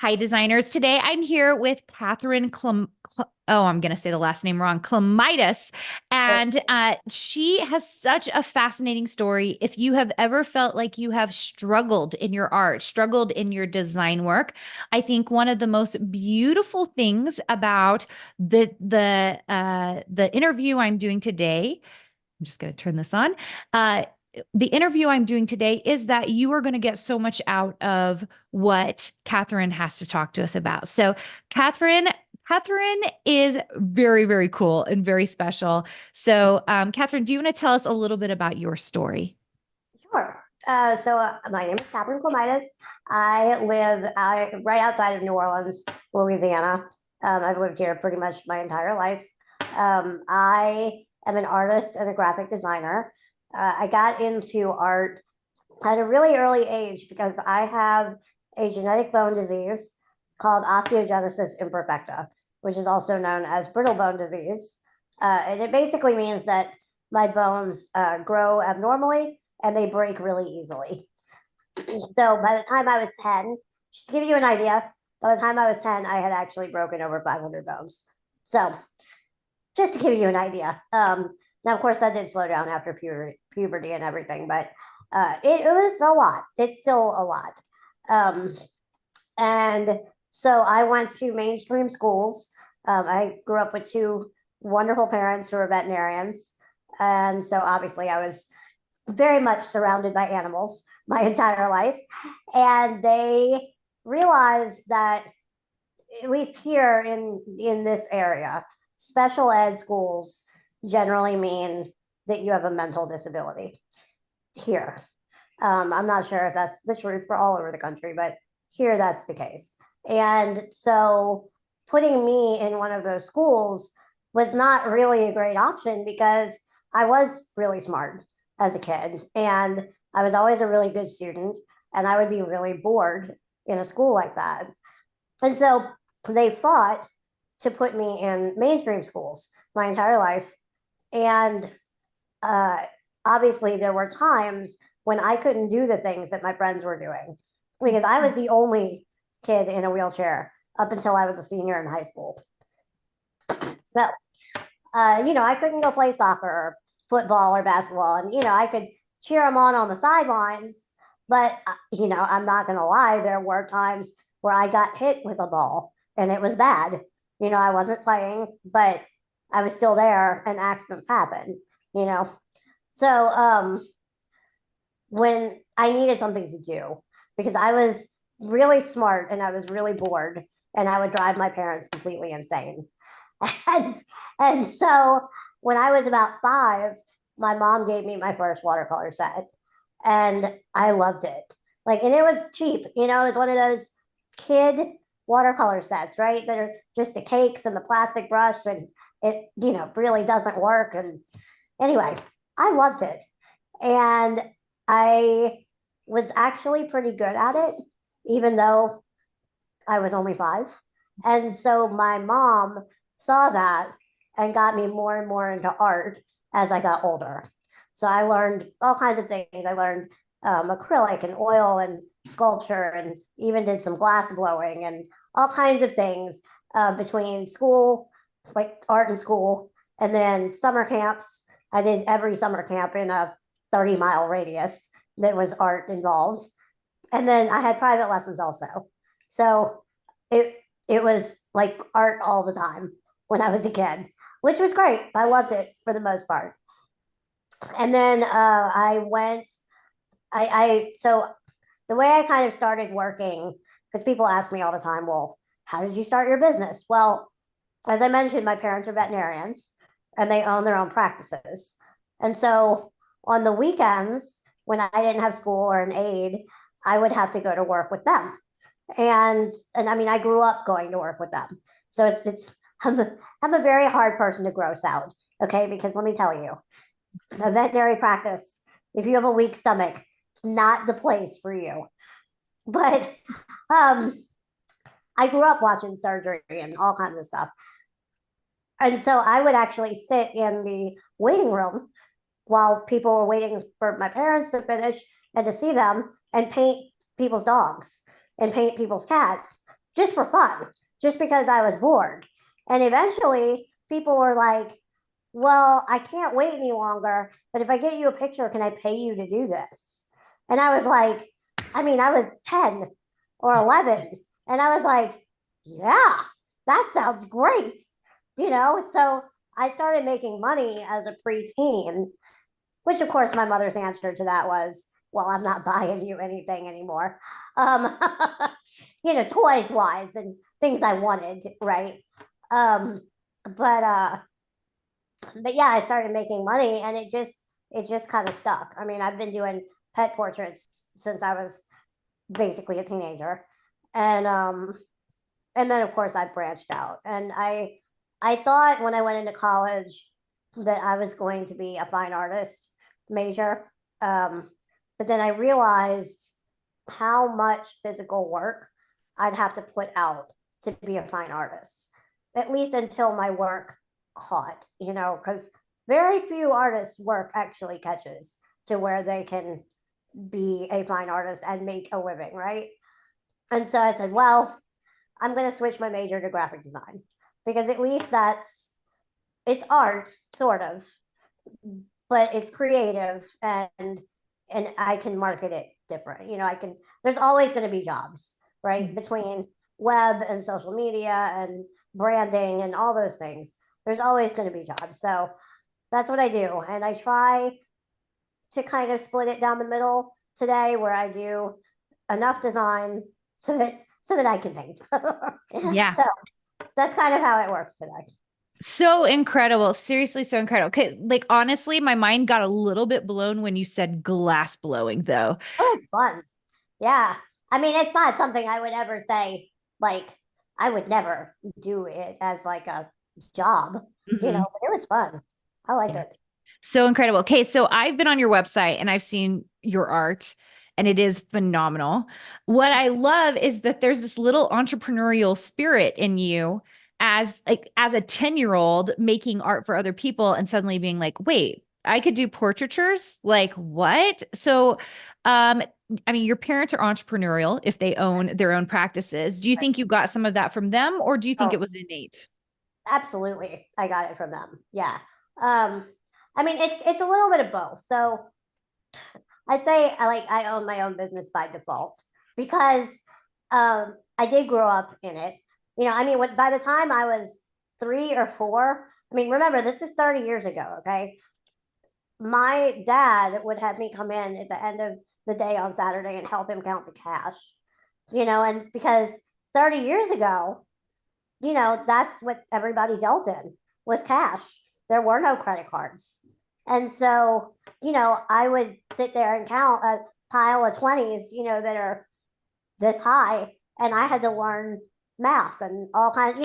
Hi, designers. Today I'm here with I'm going to say the last name wrong, Klimitas. And she has such a fascinating story. If you have ever felt like you have struggled in your art, struggled in your design work, I think one of the most beautiful things about the interview I'm doing today, I'm just going to turn this on. The interview I'm doing today is that you are going to get so much out of what Katherine has to talk to us about. So, Katherine, Katherine is very, very cool and very special. So, Katherine, do you want to tell us a little bit about your story? Sure. My name is Katherine Klimitas. I live right outside of New Orleans, Louisiana. I've lived here pretty much my entire life. I am an artist and a graphic designer. I got into art at a really early age because I have a genetic bone disease called Osteogenesis Imperfecta, which is also known as Brittle Bone Disease. And it basically means that my bones grow abnormally and they break really easily. So by the time I was 10, just to give you an idea, by the time I was 10, I had actually broken over 500 bones. So just to give you an idea. Now, of course, that did slow down after puberty and everything, but it was a lot. It's still a lot. Um, and so I went to mainstream schools. I grew up with two wonderful parents who were veterinarians. And so obviously I was very much surrounded by animals my entire life. And they realized that, at least here in this area, special ed schools generally mean that you have a mental disability here. I'm not sure if that's the truth for all over the country, but here that's the case. And so putting me in one of those schools was not really a great option because I was really smart as a kid and I was always a really good student and I would be really bored in a school like that. And so they fought to put me in mainstream schools my entire life. And uh, obviously, there were times when I couldn't do the things that my friends were doing because I was the only kid in a wheelchair up until I was a senior in high school. So, I couldn't go play soccer or football or basketball. And, I could cheer them on the sidelines. But, I'm not going to lie, there were times where I got hit with a ball and it was bad. I wasn't playing, but I was still there and accidents happen, you know. So when I needed something to do, because I was really smart and I was really bored, and I would drive my parents completely insane. And and so when I was about 5, my mom gave me my first watercolor set, and I loved it. And it was cheap, it was one of those kid watercolor sets, right? That are just the cakes and the plastic brush, and it, really doesn't work. And anyway, I loved it. And I was actually pretty good at it, even though I was only 5. And so my mom saw that and got me more and more into art as I got older. So I learned all kinds of things. I learned acrylic and oil and sculpture, and even did some glass blowing and all kinds of things between school, like art in school, and then summer camps. I did every summer camp in a 30-mile radius that was art involved. And then I had private lessons also. So it it was like art all the time when I was a kid, which was great. I loved it for the most part. And then so the way I kind of started working, because people ask me all the time, well, how did you start your business? Well, as I mentioned, my parents are veterinarians and they own their own practices. And so on the weekends, when I didn't have school or an aide, I would have to go to work with them. And I mean, I grew up going to work with them. So it's I'm a very hard person to gross out, okay? Because let me tell you, a veterinary practice, if you have a weak stomach, it's not the place for you. But um, I grew up watching surgery and all kinds of stuff. And so I would actually sit in the waiting room while people were waiting for my parents to finish and to see them, and paint people's dogs and paint people's cats just for fun, just because I was bored. And eventually people were like, well, I can't wait any longer, but if I get you a picture, can I pay you to do this? And I was like, I mean, I was 10 or 11, and I was like, yeah, that sounds great. So I started making money as a preteen, which of course my mother's answer to that was, well, I'm not buying you anything anymore. Um, toys wise and things I wanted, right? Um, but yeah, I started making money, and it just kind of stuck. I mean, I've been doing pet portraits since I was basically a teenager, and then of course I branched out, and I thought when I went into college that I was going to be a fine artist major, um, but then I realized how much physical work I'd have to put out to be a fine artist, at least until my work caught, because very few artists' work actually catches to where they can be a fine artist and make a living, right? And so I said, well, I'm going to switch my major to graphic design, because at least it's art, sort of, but it's creative, and I can market it different. There's always going to be jobs, right? Mm-hmm. Between web and social media and branding and all those things. There's always going to be jobs. So that's what I do. And I try to kind of split it down the middle today, where I do enough design so that I can paint. Yeah. So that's kind of how it works today. So incredible. Seriously, so incredible. Okay, like honestly, my mind got a little bit blown when you said glass blowing, though. Oh, it's fun. Yeah. I mean, it's not something I would ever say, like, I would never do it as like a job, Mm-hmm. but it was fun. I liked it. So incredible. Okay, so I've been on your website and I've seen your art, and it is phenomenal. What I love is that there's this little entrepreneurial spirit in you as a 10-year-old making art for other people and suddenly being like, wait, I could do portraitures? Like what? So I mean, your parents are entrepreneurial if they own their own practices. Do you think you got some of that from them, or do you think it was innate? Absolutely. I got it from them. Yeah. Um, I mean, it's a little bit of both. So I say I own my own business by default, because I did grow up in it. I mean, by the time I was 3 or 4, I mean, remember, this is 30 years ago, okay? My dad would have me come in at the end of the day on Saturday and help him count the cash, and because 30 years ago, that's what everybody dealt in, was cash. There were no credit cards. And so, I would sit there and count a pile of 20s, that are this high. And I had to learn math and all kinds,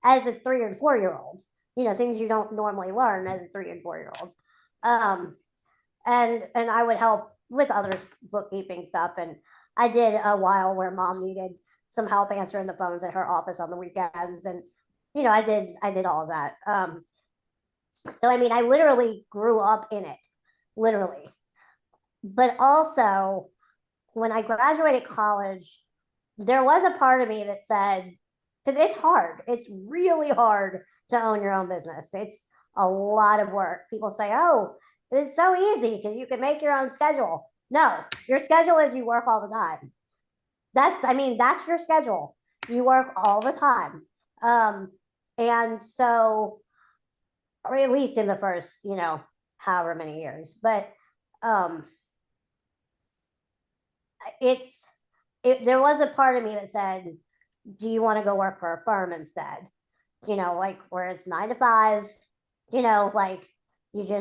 as a 3 and 4 year old, things you don't normally learn as a 3 and 4 year old. Um, and I would help with other bookkeeping stuff. And I did a while where mom needed some help answering the phones at her office on the weekends. And, I did all of that. So, I mean, I literally grew up in it, literally. But also, when I graduated college, there was a part of me that said, because it's hard, it's really hard to own your own business. It's a lot of work. People say, oh, it's so easy because you can make your own schedule. No, your schedule is you work all the time. That's your schedule. You work all the time. And so, or at least in the first, however many years. But um, there was a part of me that said, do you want to go work for a firm instead? Like where it's 9 to 5, like you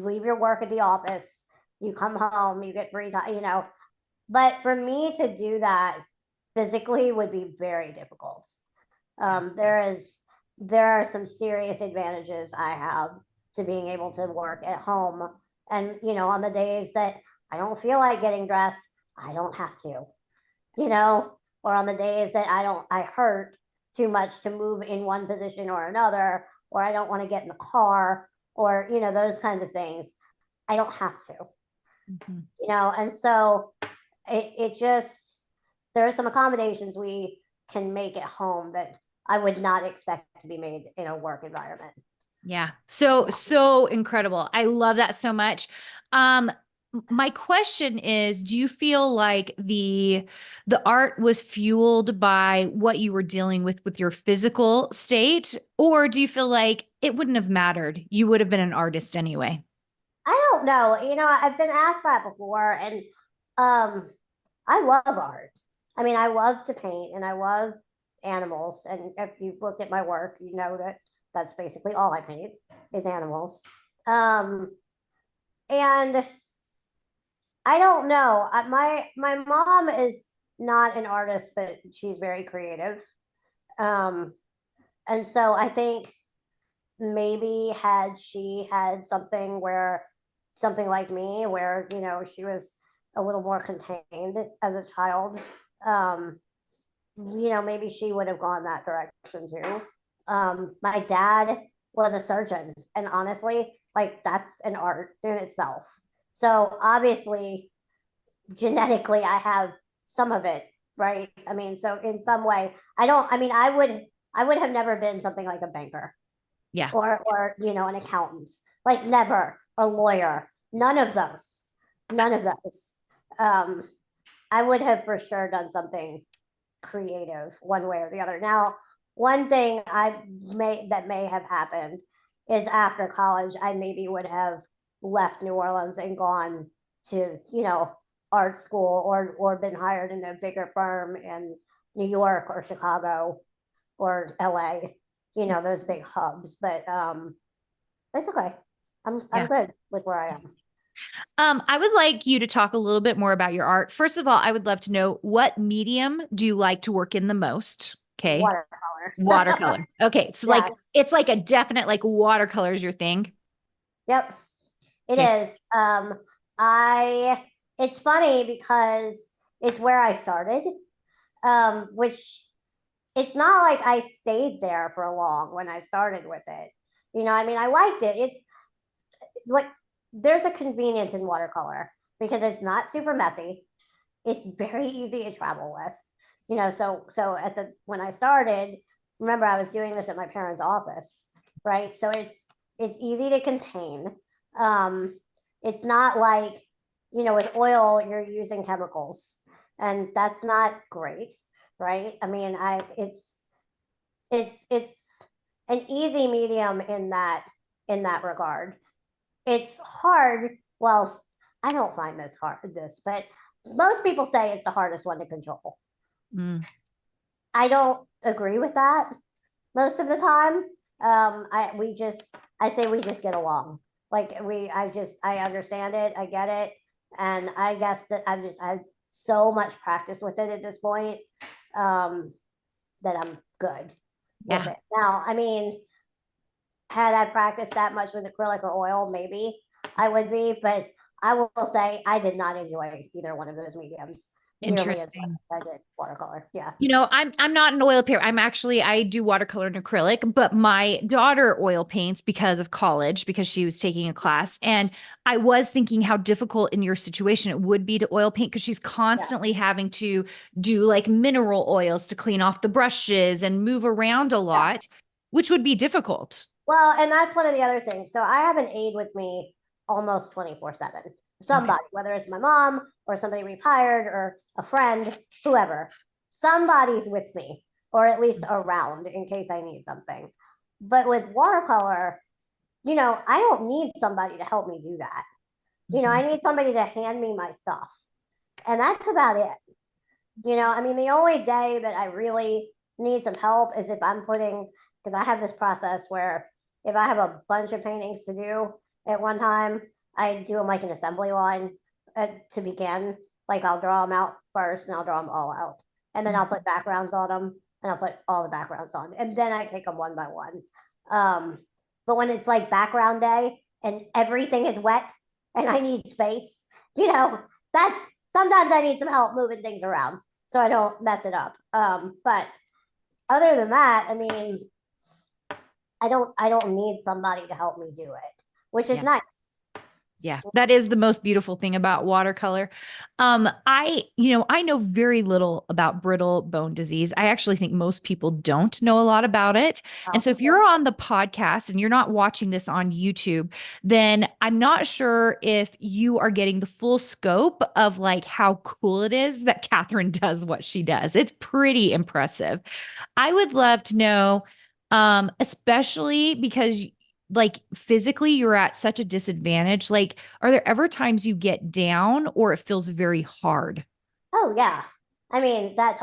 leave your work at the office, you come home, you get free time. But for me to do that physically would be very difficult. There are some serious advantages I have to being able to work at home. And, on the days that I don't feel like getting dressed, I don't have to, or on the days that I hurt too much to move in one position or another, or I don't want to get in the car, or, those kinds of things. I don't have to, and so it just, there are some accommodations we can make at home that I would not expect to be made in a work environment. Yeah. So incredible. I love that so much. Um, my question is, do you feel like the art was fueled by what you were dealing with your physical state, or do you feel like it wouldn't have mattered? You would have been an artist anyway. I don't know. I've been asked that before, and um, I love art. I mean, I love to paint and I love animals. And if you've looked at my work, you know that that's basically all I paint is animals. Um, and I don't know. My mom is not an artist, but she's very creative. Um, and so I think maybe had she had something like me where she was a little more contained as a child, um, maybe she would have gone that direction too. My dad was a surgeon, and honestly, like that's an art in itself. So obviously, genetically, I have some of it, right? I mean, so in some way, I don't. I mean, I would have never been something like a banker Yeah. or an accountant, like never a lawyer. None of those. Um, I would have for sure done something creative one way or the other. Now, one thing that may have happened is after college, I maybe would have left New Orleans and gone to, art school or been hired in a bigger firm in New York or Chicago or LA, those big hubs. But it's okay. I'm Yeah. good with where I am. I would like you to talk a little bit more about your art. First of all, I would love to know, what medium do you like to work in the most? Okay. Watercolor. Watercolor. Okay. So like Yeah. it's like a definite, like, watercolor is your thing. Yep. It Okay. is. I it's funny because it's where I started, which it's not like I stayed there for long when I started with it. I mean, I liked it. It's like there's a convenience in watercolor because it's not super messy. It's very easy to travel with. So at the when I started, remember I was doing this at my parents' office, right? So it's easy to contain. Um, it's not like with oil you're using chemicals, and that's not great, right? I mean, I it's an easy medium in that regard. It's hard. Well, I don't find this, but most people say it's the hardest one to control. Mm. I don't agree with that most of the time. I say we just get along. Like I understand it, I get it, and I guess that I've just had so much practice with it at this point, um, that I'm good with Yeah. it. Now, I mean, had I practiced that much with acrylic or oil, maybe I would be, but I will say I did not enjoy either one of those mediums nearly as much Interesting. as I did watercolor. Yeah. I'm not an oil painter. I do watercolor and acrylic, but my daughter oil paints because of college, because she was taking a class. And I was thinking how difficult in your situation it would be to oil paint, because she's Yeah. constantly having to do like mineral oils to clean off the brushes and move around a Yeah. lot, which would be difficult. Well, and that's one of the other things. So I have an aide with me almost 24/7. Okay. Somebody, whether it's my mom or somebody we've hired or a friend, whoever, somebody's with me or at least around in case I need something. But with watercolor, I don't need somebody to help me do that. I Mhm. need somebody to hand me my stuff. And that's about it. I mean, the only day that I really need some help is if I'm putting, because I have this process where if I have a bunch of paintings to do at one time, I do them like an assembly line to begin. Like I'll draw them out first and I'll draw them all out. And then I'll put backgrounds on them and I'll put all the backgrounds on. And then I take them one by one. Um, but when it's like background day and everything is wet and I need space, that's sometimes I need some help moving things around so I don't mess it up. But other than that, I mean, I don't need somebody to help me do it, which is Yeah. nice. Yeah, that is the most beautiful thing about watercolor. I know very little about brittle bone disease. I actually think most people don't know a lot about it. And so if you're on the podcast and you're not watching this on YouTube, then I'm not sure if you are getting the full scope of like how cool it is that Katherine does what she does. It's pretty impressive. I would love to know, especially because like physically you're at such a disadvantage. Like, are there ever times you get down or it feels very hard? Oh yeah. I mean, that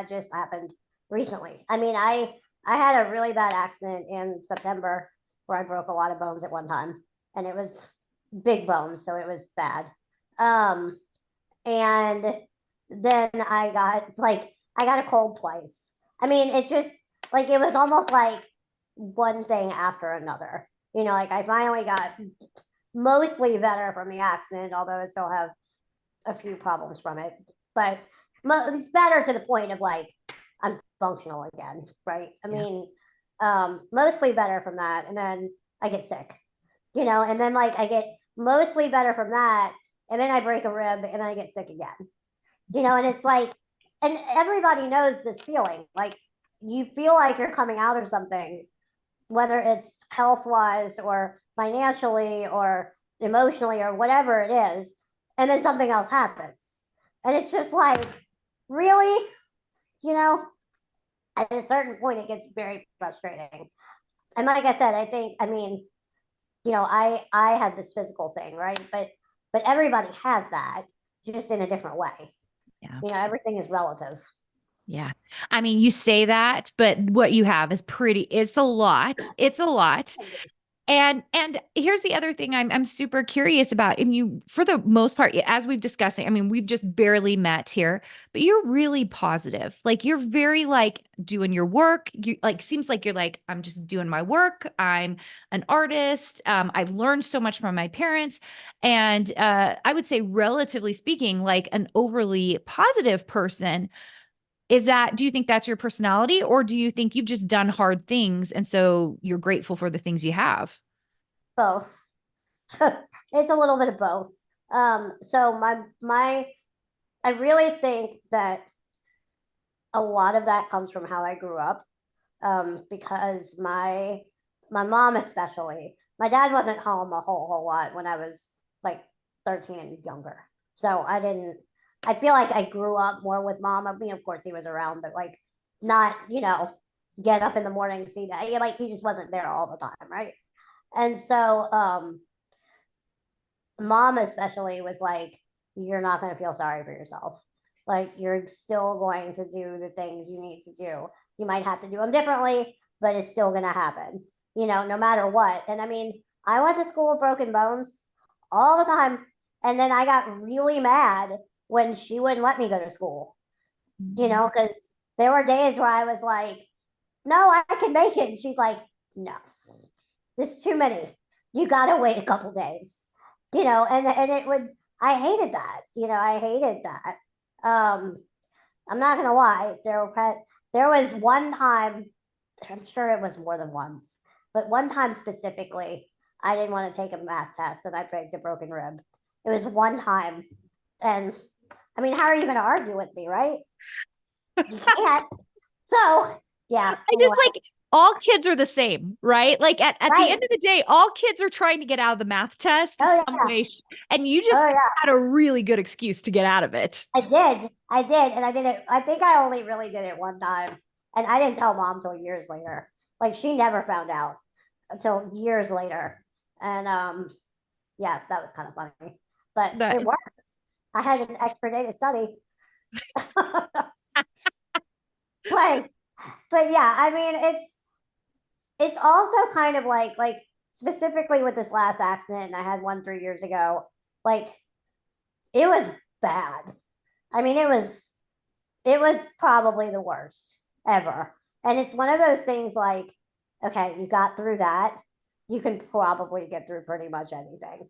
just happened recently. I mean, I had a really bad accident in September where I broke a lot of bones at one time, and it was big bones, so it was bad. Um and then I got a cold twice. I mean, it just like it was almost like one thing after another. Like I finally got mostly better from the accident, although I still have a few problems from it. But it's better to the point of like I'm functional again, right? I Yeah. mean, mostly better from that, and then I get sick, and then like I get mostly better from that, and then I break a rib, and then I get sick again, and it's like, and everybody knows this feeling, like you feel like you're coming out of something, whether it's health wise or financially or emotionally or whatever it is, and then something else happens. And it's just like, really? You know, at a certain point, it gets very frustrating. And like I said, I mean, I have this physical thing, right? But everybody has that, just in a different way. Yeah. Everything is relative. Yeah. I mean, you say that, but what you have is it's a lot. It's a lot. And here's the other thing I'm super curious about. And you, for the most part, as we've discussed, I mean, we've just barely met here, but you're really positive. Like you're very like doing your work. You like seems like you're like, I'm just doing my work. I'm an artist. I've learned so much from my parents. And I would say, relatively speaking, like an overly positive person. Do you think that's your personality, or do you think you've just done hard things and so you're grateful for the things you have? Both. It's a little bit of both. So I really think that a lot of that comes from how I grew up, because my mom especially, my dad wasn't home a whole lot when I was like 13 and younger. So I feel like I grew up more with mom. I mean, of course he was around, but like not, get up in the morning, see that. Like he just wasn't there all the time, right? And so mom especially was like, you're not going to feel sorry for yourself. Like you're still going to do the things you need to do. You might have to do them differently, but it's still going to happen, no matter what. And I mean, I went to school with broken bones all the time. And then I got really mad when she wouldn't let me go to school, because there were days where I was like, no, I can make it. And she's like, no, this is too many. You got to wait a couple days, and it would, I hated that, I hated that. I'm not going to lie. There was one time, I'm sure it was more than once, but one time specifically, I didn't want to take a math test and I faked a broken rib. It was one time. And I mean, how are you going to argue with me, right? You can't. So, yeah, I anyway, just like all kids are the same, right? Like at the right. end of the day, all kids are trying to get out of the math test Oh, some yeah. way. And you Oh, just yeah. had a really good excuse to get out of it. I did. I did. And I did it. I think I only really did it one time. And I didn't tell mom until years later. Like she never found out until years later. And yeah, that was kind of funny. But That it is, worked. I had an extra day to study. but but yeah, I mean it's also kind of like specifically with this last accident, and I had one 3 years ago, like it was bad. I mean, it was probably the worst ever. And it's one of those things like, okay, you got through that. You can probably get through pretty much anything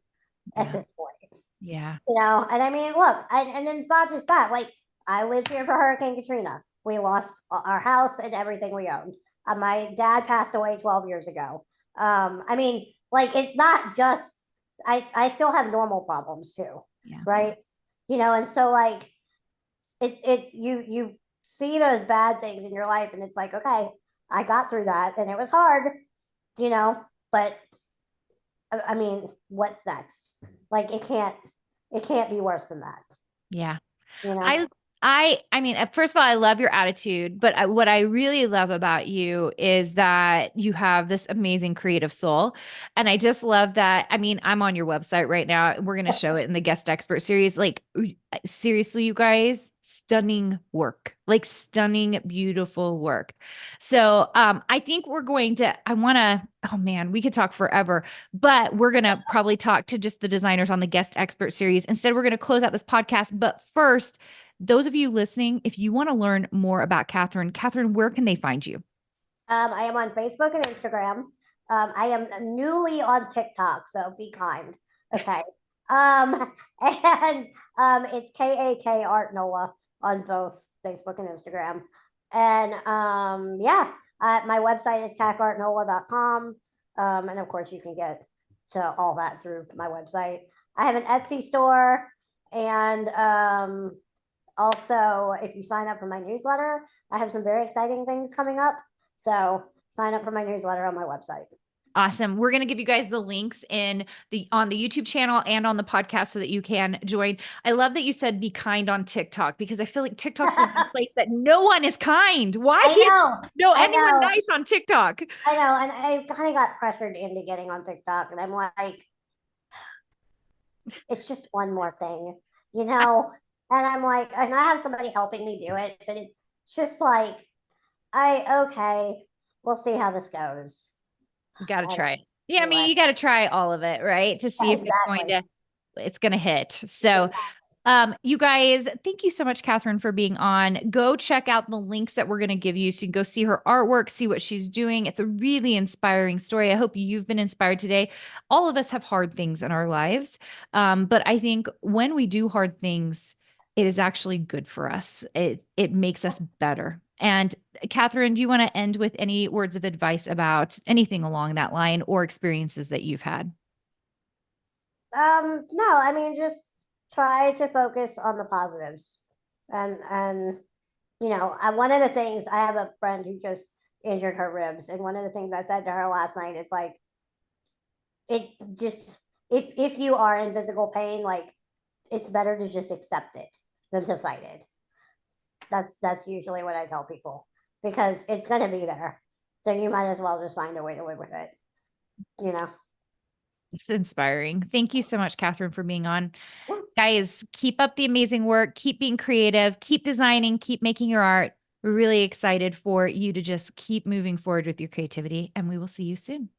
at yeah. this point. Yeah. And I mean, look, and then it's not just that. Like, I lived here for Hurricane Katrina. We lost our house and everything we owned. My dad passed away 12 years ago. I mean, like, it's not just I still have normal problems too, Yeah. right? And so like it's you see those bad things in your life and it's like, okay, I got through that and it was hard, you know, but I mean, what's next? Like it can't be worse than that, Yeah. you know? I I mean, first of all, I love your attitude, but what I really love about you is that you have this amazing creative soul. And I just love that. I mean, I'm on your website right now. We're going to show it in the guest expert series. Like seriously, you guys, stunning work. Like stunning, beautiful work. So, I think we're going to I want to oh man, we could talk forever, but we're going to probably talk to just the designers on the guest expert series. Instead, we're going to close out this podcast, but first, those of you listening, if you want to learn more about Katherine, where can they find you? I am on Facebook and Instagram. I am newly on TikTok, so be kind. Okay. And it's KAK Art Nola on both Facebook and Instagram. And yeah, my website is cacartnola.com. And of course, you can get to all that through my website. I have an Etsy store. And also, if you sign up for my newsletter, I have some very exciting things coming up. So sign up for my newsletter on my website. Awesome. We're going to give you guys the links in the on the YouTube channel and on the podcast so that you can join. I love that you said be kind on TikTok because I feel like TikTok's the one I place that no one is kind. Why is know, no I anyone know, nice on TikTok? I know. And I kind of got pressured into getting on TikTok. And I'm like, it's just one more thing, you know? And I'm like, and I have somebody helping me do it, but it's just like, okay, we'll see how this goes. Got to I try don't, it. Yeah, I mean, anyway, you got to try all of it, right? To see yeah, if exactly. it's going to hit. So, you guys, thank you so much, Katherine, for being on. Go check out the links that we're going to give you so you can go see her artwork, see what she's doing. It's a really inspiring story. I hope you've been inspired today. All of us have hard things in our lives. But I think when we do hard things, it is actually good for us. It makes us better. And Katherine, do you want to end with any words of advice about anything along that line or experiences that you've had? No, I mean, just try to focus on the positives. And one of the things, I have a friend who just injured her ribs, and one of the things I said to her last night is like, it just if you are in physical pain, like it's better to just accept it than to fight it. That's usually what I tell people because it's going to be there. So you might as well just find a way to live with it, you know. It's inspiring. Thank you so much, Katherine, for being on. Yeah. Guys, keep up the amazing work. Keep being creative. Keep designing. Keep making your art. We're really excited for you to just keep moving forward with your creativity, and we will see you soon.